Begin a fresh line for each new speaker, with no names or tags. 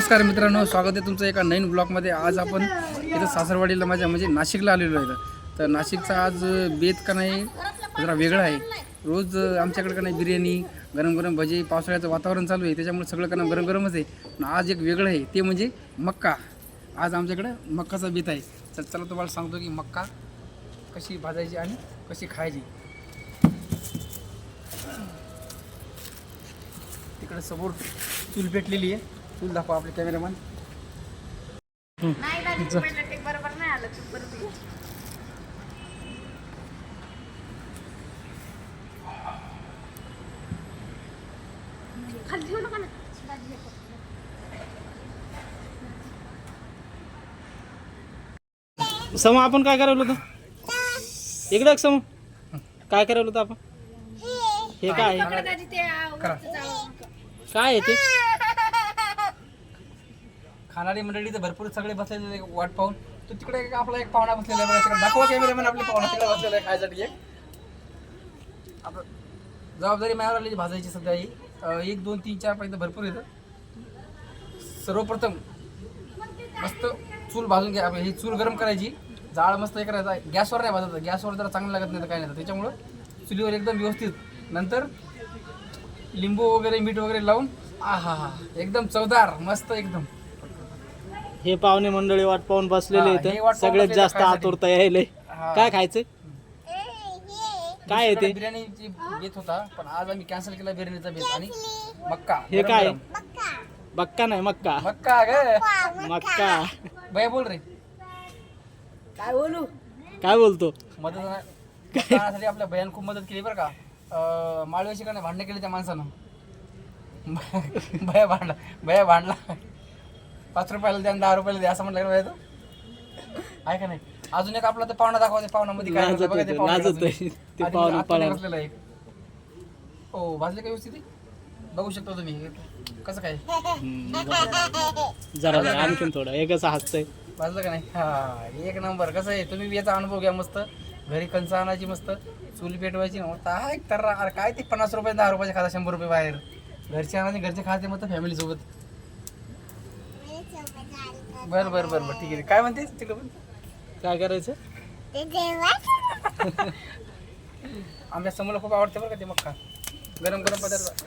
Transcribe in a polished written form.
नमस्कार मित्रांनो, स्वागत आहे तुमचं एका नवीन ब्लॉगमध्ये. आज आपण इथं सासरवाडीला माझ्या म्हणजे नाशिकला आलेलो आहे. तर नाशिकचा आज बेत का नाही जरा वेगळा आहे. रोज आमच्याकडे का नाही बिर्याणी, गरम गरम भजी, पावसाळ्याचं वातावरण चालू आहे त्याच्यामुळे सगळं का गरम गरमच आहे. आज एक वेगळं आहे ते म्हणजे मक्का. आज आमच्याकडं मक्काचा बेत आहे. तर चला तुम्हाला सांगतो की मक्का कशी भाजायची आणि कशी खायची. तिकडे समोर चूल पेटलेली आहे. चूल दाखवा आपले कॅमेरामॅन.
बरोबर नाही आलं
सम आपण काय करायला होतं इकडे सम काय करायला होतं आपण हे काय काय आहे ते
खाणारी मंडळी तर भरपूर सगळे बसलेले वाट पाहून. तो तिकडे आपला एक पाहुणा बसलेला आहे बघा. दाखवा कॅमेरामॅन आपले पाहुणा तिकडे बसलेला आहे खायसाठी. आपण जबाबदारी माझ्यावर आली भाजायची सध्या ही 1 2 3 4 पर्यंत भरपूर येतं. सर्वप्रथम मस्त चूल भाजून घ्या. ही चूल गरम करायची, जाळ मस्त हे करायचा. गॅसवर नाही भाजायचं, गॅसवर जरा चांगलं लागत नाही तर काय नाही. त्याच्यामुळं चुलीवर एकदम व्यवस्थित, नंतर लिंबू वगैरे मीठ वगैरे लावून आहा एकदम चवदार मस्त एकदम.
हे पाहुणे मंडळी वाट पाहून बसलेले आहेत. सगळ्यात जास्त आतुरता यायले काय खायचं काय आहे ते.
बिर्याणीची बेत होता पण आज आम्ही कॅन्सल केला बिर्याणीचा बेत. आणि मक्का
हे काय बक्का नाही मक्का
मक्का ग
मक्का
भैया बोल रे.
काय बोलू
काय बोलतो
मदत करण्यासाठी आपल्या भयान खूप मदत केली बरं का. माळव्याशी का नाही भांडणं केली त्या माणसानं. भया भांडला 5 रुपयाला द्या 10 रुपयाला द्या असं म्हटलं भैया. तो आहे का नाही. अजून एक आपला तर पाहुणा दाखवा. पाहुणा मध्ये काय बघा ते बसलेला आहे. हो भाजले काय व्यवस्थित बघू शकता तुम्ही कसं काय.
जरा आणखीन थोडं एक असं हसतंय
भाजलं का नाही. हा एक नंबर. कसं आहे तुम्ही याचा अनुभव घ्या. मस्त घरी कंच आणायची, मस्त चूल पेटवायची. हा एक तर अरे काय ते 50 रुपये 10 रुपयाचे खाता 100 रुपये बाहेर. घरचे आणायचे, घरचे खाते मस्त फॅमिली सोबत. बरं बरं बरं बरं ठीक आहे. काय म्हणते तिकडं पण
काय करायचं
आमच्या समोर खूप आवडते बरं का ते मक्का. गरम गरम पदार्थ